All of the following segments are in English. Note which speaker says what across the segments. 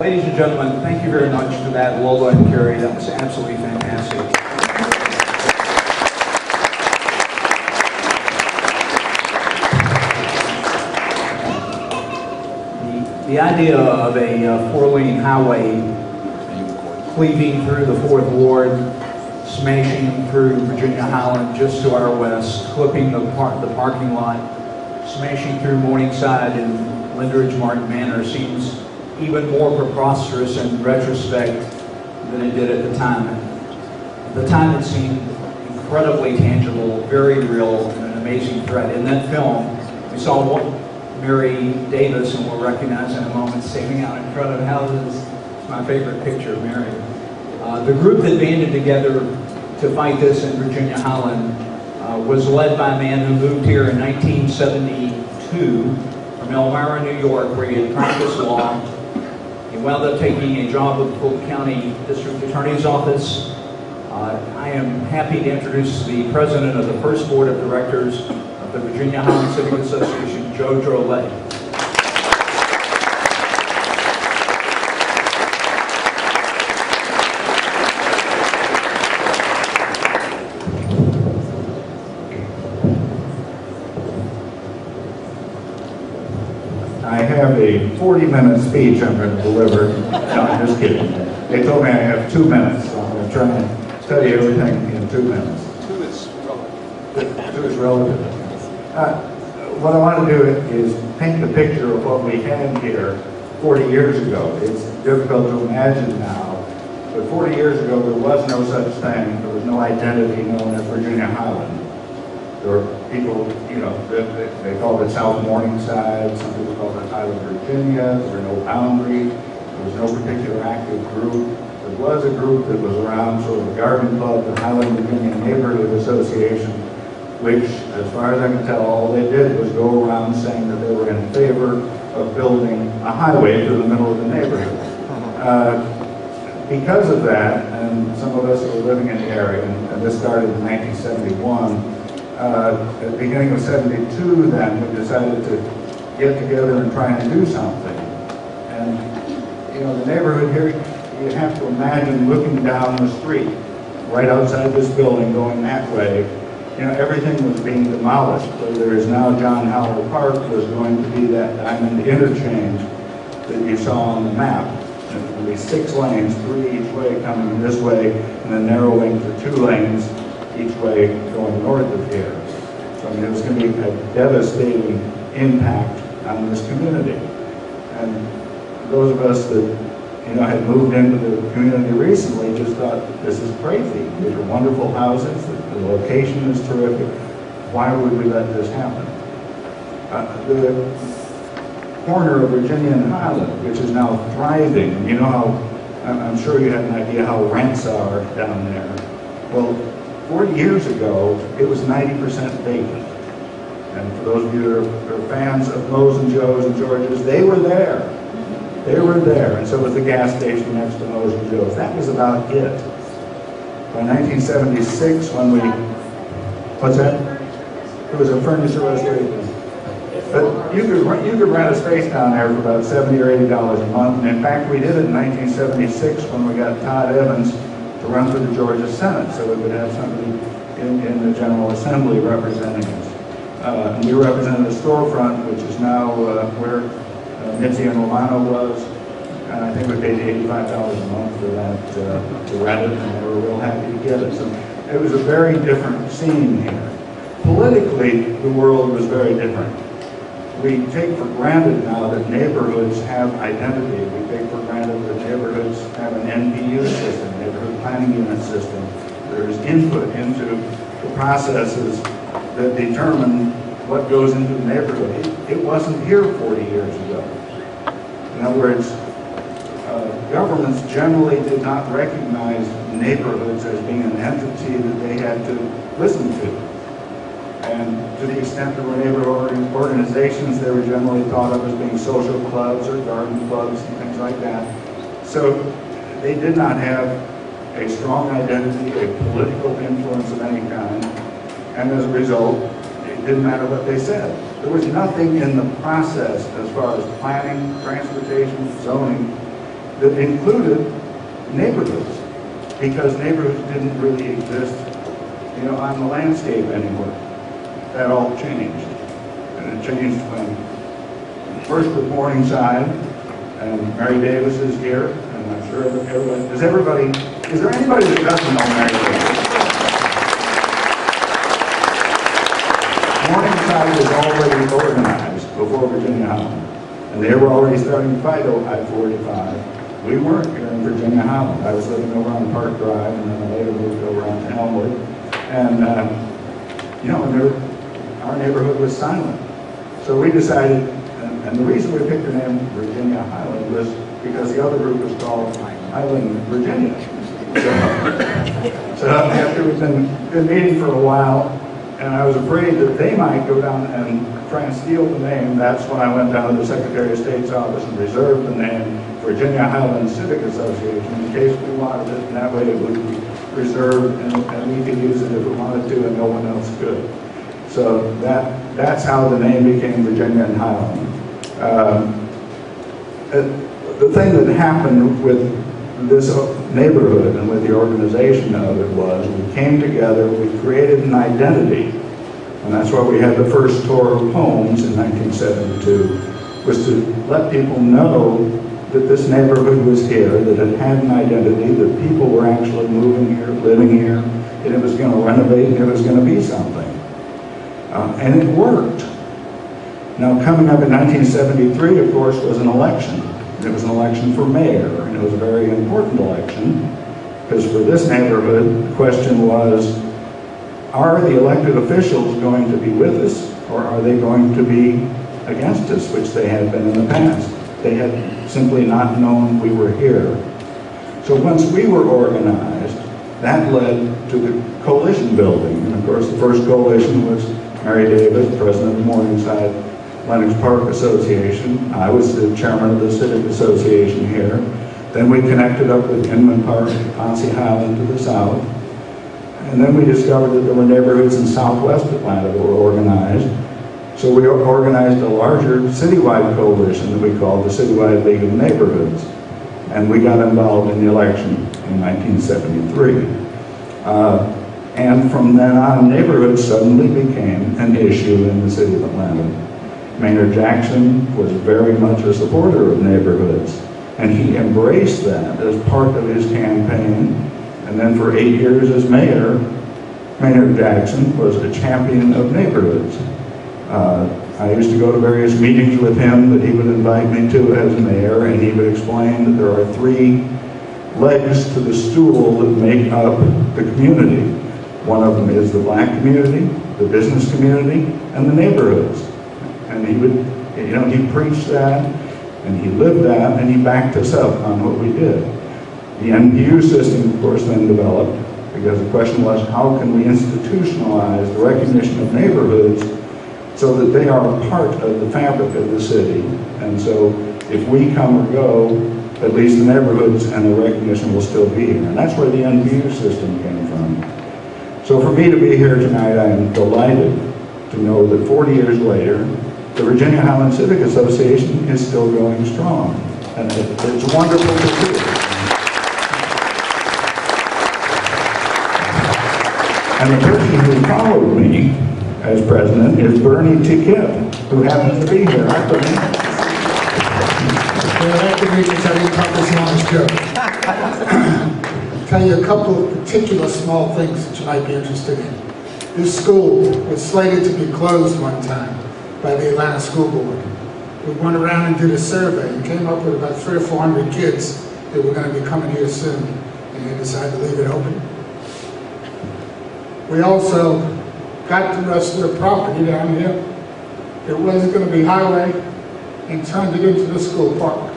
Speaker 1: Ladies and gentlemen, thank you very much for that, Lola and Carrie. That was absolutely fantastic. The idea of a four-lane highway cleaving through the 4th Ward, smashing through Virginia-Highland just to our west, clipping the parking lot, smashing through Morningside and Lindridge Martin Manor seems even more preposterous in retrospect than it did at the time. At the time it seemed incredibly tangible, very real, and an amazing threat. In that film, we saw Mary Davis, and we'll recognize in a moment, standing out in front of houses. It's my favorite picture of Mary. The group that banded together to fight this in Virginia-Highland was led by a man who moved here in 1972 from Elmira, New York, where he had practiced law. He wound up taking a job with the Polk County District Attorney's Office. I am happy to introduce the president of the first board of directors of the Virginia-Highland Civic Association, Joe Drolet.
Speaker 2: I have a 40-minute speech I'm going to deliver. No, I'm just kidding. They told me I have 2 minutes, so I'm going to try and study everything in 2 minutes.
Speaker 1: 2 is relative.
Speaker 2: 2 is relative. What I want to do is paint the picture of what we had here 40 years ago. It's difficult to imagine now, but 40 years ago there was no such thing. There was no identity known as Virginia-Highland. There were people, you know, they called it South Morningside, some people called it Highland, Virginia. There were no boundaries. There was no particular active group. There was a group that was around, sort of a garden club, the Highland Virginia Neighborhood Association, which, as far as I can tell, all they did was go around saying that they were in favor of building a highway through the middle of the neighborhood. Because of that, and some of us who were living in the area, and this started in 1971, at the beginning of 72 then, we decided to get together and try and do something. And, you know, the neighborhood here, you have to imagine looking down the street, right outside this building, going that way. You know, everything was being demolished. So there is now John Howell Park was going to be that diamond interchange that you saw on the map. There will be 6 lanes, 3 each way coming this way, and then narrowing to 2 lanes each way going north of here. So I mean, it was going to be a devastating impact on this community. And those of us that, you know, had moved into the community recently just thought, this is crazy. These are wonderful houses. The location is terrific. Why would we let this happen? The corner of Virginia and Highland, which is now thriving, you know how, I'm sure you have an idea how rents are down there. Well, 40 years ago, it was 90% vacant. And for those of you that are fans of Moe's and Joe's and George's, they were there. They were there, and so was the gas station next to Moe's and Joe's. That was about it. By 1976, when we, what's that? It was a furniture restoration. But you could rent a space down there for about $70 or $80 a month. And in fact, we did it in 1976 when we got Todd Evans to run for the Georgia Senate, so we would have somebody in the General Assembly representing us. And we represented a storefront, which is now where Mitzi and Romano was. And I think we paid $85 a month for that to rent it, and they were real happy to get it. So it was a very different scene here. Politically, the world was very different. We take for granted now that neighborhoods have identity. We take for granted that neighborhoods have an NPU system, neighborhood planning unit system. There's input into the processes that determine what goes into the neighborhood. It wasn't here 40 years ago. In other words, governments generally did not recognize neighborhoods as being an entity that they had to listen to. And to the extent there were neighborhood organizations, they were generally thought of as being social clubs or garden clubs and things like that. So they did not have a strong identity, a political influence of any kind. And as a result, it didn't matter what they said. There was nothing in the process as far as planning, transportation, zoning that included neighborhoods, because neighborhoods didn't really exist, on the landscape anymore. That all changed. And it changed when first with Morningside, and Mary Davis is here, and I'm sure everybody, is there anybody that doesn't know Mary Davis? Morningside was already organized before Virginia-Highland, and they were already starting to fight over I-45. We weren't here in Virginia-Highland. I was living over on Park Drive, and then I later moved over on to Elmwood. And, our neighborhood was silent. So we decided, and the reason we picked the name Virginia-Highland was because the other group was called Highland, Virginia. So after we've been meeting for a while, and I was afraid that they might go down and try and steal the name, that's when I went down to the Secretary of State's office and reserved the name Virginia-Highland Civic Association in case we wanted it, and that way it would be reserved and we could use it if we wanted to and no one else could. So that's how the name became Virginia and Highland. The thing that happened with this neighborhood and with the organization of it was we came together, we created an identity, and that's why we had the first tour of homes in 1972, was to let people know that this neighborhood was here, that it had an identity, that people were actually moving here, living here, and it was going to renovate, and it was going to be something. And it worked. Now, coming up in 1973, of course, was an election. It was an election for mayor, and it was a very important election, because for this neighborhood, the question was, are the elected officials going to be with us, or are they going to be against us, which they had been in the past? They had simply not known we were here. So once we were organized, that led to the coalition building. And of course, the first coalition was Mary Davis, president of the Morningside Lennox Park Association. I was the chairman of the Civic Association here. Then we connected up with Inman Park, Virginia-Highland to the south. And then we discovered that there were neighborhoods in southwest Atlanta that were organized. So we organized a larger citywide coalition that we called the Citywide League of Neighborhoods. And we got involved in the election in 1973. And from then on, neighborhoods suddenly became an issue in the city of Atlanta. Maynard Jackson was very much a supporter of neighborhoods, and he embraced that as part of his campaign. And then for 8 years as mayor, Maynard Jackson was a champion of neighborhoods. I used to go to various meetings with him that he would invite me to as mayor, and he would explain that there are 3 legs to the stool that make up the community. One of them is the black community, the business community, and the neighborhoods. And he would, he preached that, and he lived that, and he backed us up on what we did. The NPU system, of course, then developed, because the question was, how can we institutionalize the recognition of neighborhoods so that they are a part of the fabric of the city? And so if we come or go, at least the neighborhoods and the recognition will still be here. And that's where the NPU system came from. So for me to be here tonight, I am delighted to know that 40 years later, the Virginia-Highland Civic Association is still going strong. And it's wonderful to see. And the person who followed me as president is Bernie T. Kipp, who happens to be here. Hi, Bernie.
Speaker 3: Well, I have to make this, I didn't talk this long as Joe. Tell you a couple of particular small things that you might be interested in. This school was slated to be closed one time by the Atlanta School Board. We went around and did a survey and came up with about 300 or 400 kids that were going to be coming here soon, and they decided to leave it open. We also got the rest of the property down here. It wasn't going to be highway, and turned it into the school park.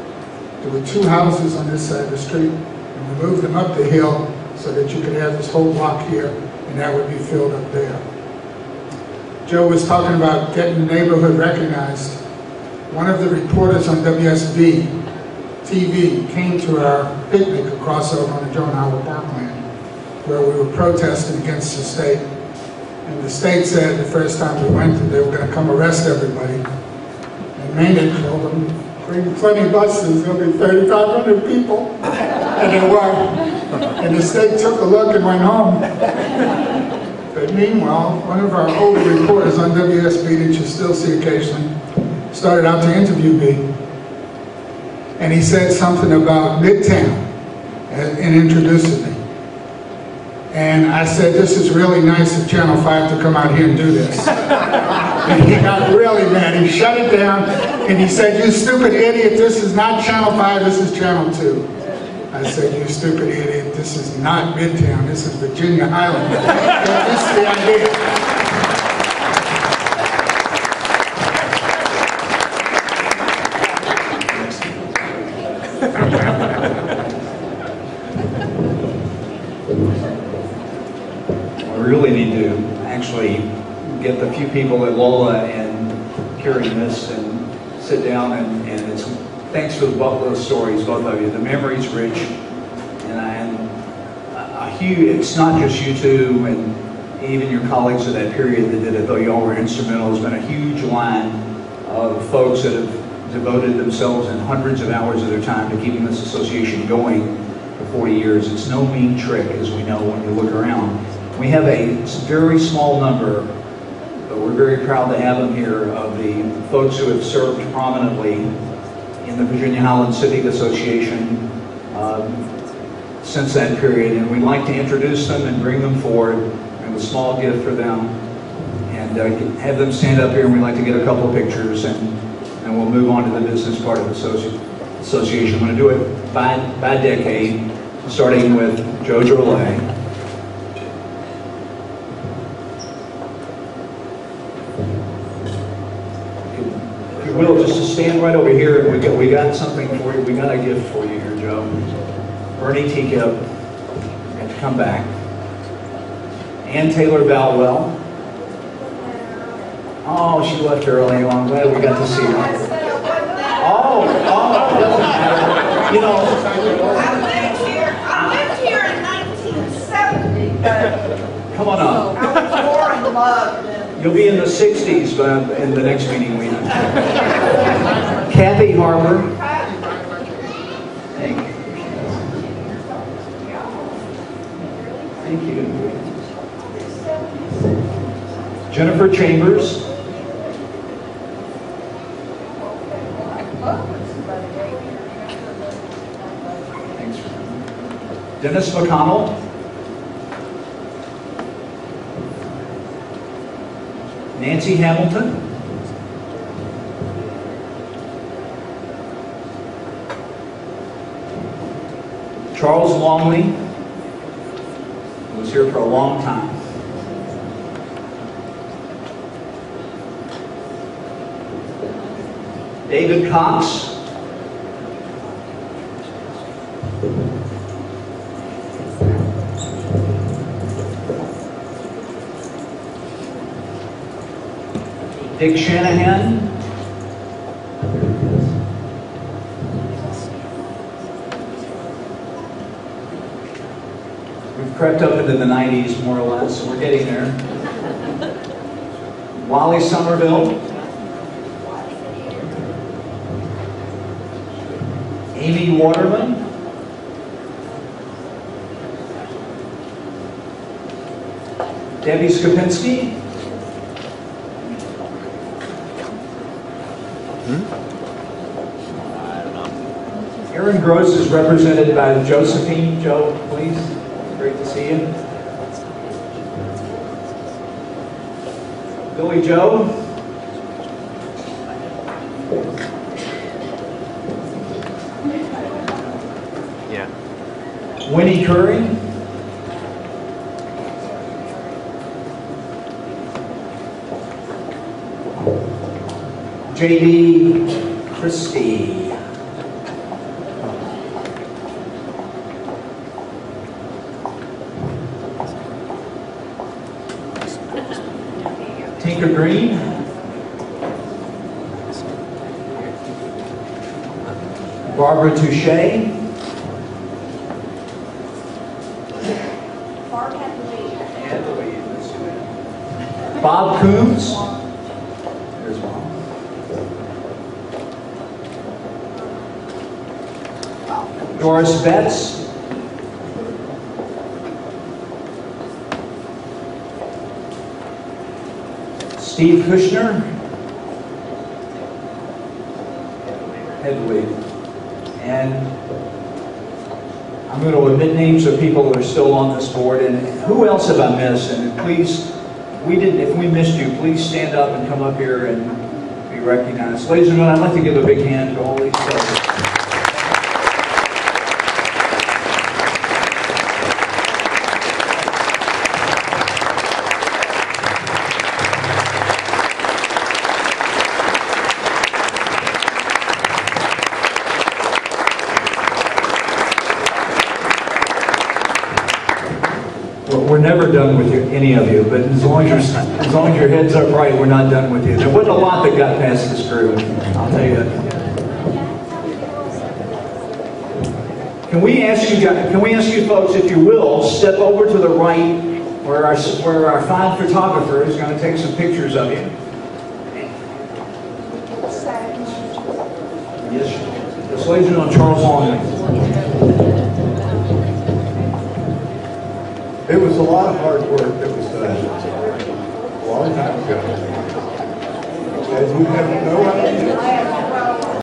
Speaker 3: There were 2 houses on this side of the street, and we moved them up the hill so that you could have this whole block here, and that would be filled up there. Joe was talking about getting the neighborhood recognized. One of the reporters on WSB TV came to our picnic across over on the John Howell Park land, where we were protesting against the state. And the state said the first time we went that they were going to come arrest everybody. And Maynard told them, bring plenty of buses, there'll be 3,500 people. And there were. And the state took a look and went home. But meanwhile, one of our older reporters on WSB that you still see occasionally started out to interview me. And he said something about Midtown and introducing me. And I said, this is really nice of Channel 5 to come out here and do this. And he got really mad. He shut it down and he said, you stupid idiot, this is not Channel 5, this is Channel 2. I said, you stupid idiot, this is not Midtown, this is Virginia-Highland. This is the idea.
Speaker 1: We really need to actually get the few people at Lola and Carrie this and sit down and it's thanks for both those stories, both of you. The memory's rich and a huge, it's not just you two and even your colleagues of that period that did it, though you all were instrumental. There's been a huge line of folks that have devoted themselves and hundreds of hours of their time to keeping this association going for 40 years. It's no mean trick, as we know when you look around. We have a very small number, but we're very proud to have them here, of the folks who have served prominently in the Virginia-Highland Civic Association since that period. And we'd like to introduce them and bring them forward. We have a small gift for them. And have them stand up here, and we'd like to get a couple of pictures, and we'll move on to the business part of the association. I'm going to do it by decade, starting with Joe Drolet. Will, just to stand right over here, and we got something for you. We got a gift for you here, Joe. Bernie Teacup, and come back. Ann Taylor Valwell. Oh, she left early. Well, I'm glad we got to see her. Oh, it doesn't matter. You know,
Speaker 4: I lived here in 1970, but
Speaker 1: come on up.
Speaker 4: I was more in love than.
Speaker 1: You'll be in the 60s, but in the next meeting we have. Kathy Harper. Thank you. Thank you. Jennifer Chambers. Thanks for that. Dennis McConnell. Nancy Hamilton. Charles Longley, who was here for a long time. David Cox. Dick Shanahan. We've crept up into the 90s, more or less, so we're getting there. Wally Somerville. Amy Waterman. Debbie Skopinski. Aaron Gross is represented by Josephine. Joe, please. Great to see you. Billy Joe.
Speaker 5: Yeah.
Speaker 1: Winnie Curry. J.D. Christie. Tinker Green. Barbara Touche. Bob Coombs. There's Bob. Doris Betts. Steve Kushner. Headley. And I'm going to omit names of people that are still on this board. And who else have I missed? And please, if we missed you, please stand up and come up here and be recognized. Ladies and gentlemen, I'd like to give a big hand to all these folks. We're never done with you, any of you, but as long as your head's up right, we're not done with you. There wasn't a lot that got past this group, I'll tell you that. Can we ask you folks, if you will, step over to the right where our fine photographer is going to take some pictures of you. Yes, ladies and gentlemen, Charles Long.
Speaker 5: It was a lot of hard work that was done a long time ago. As you have no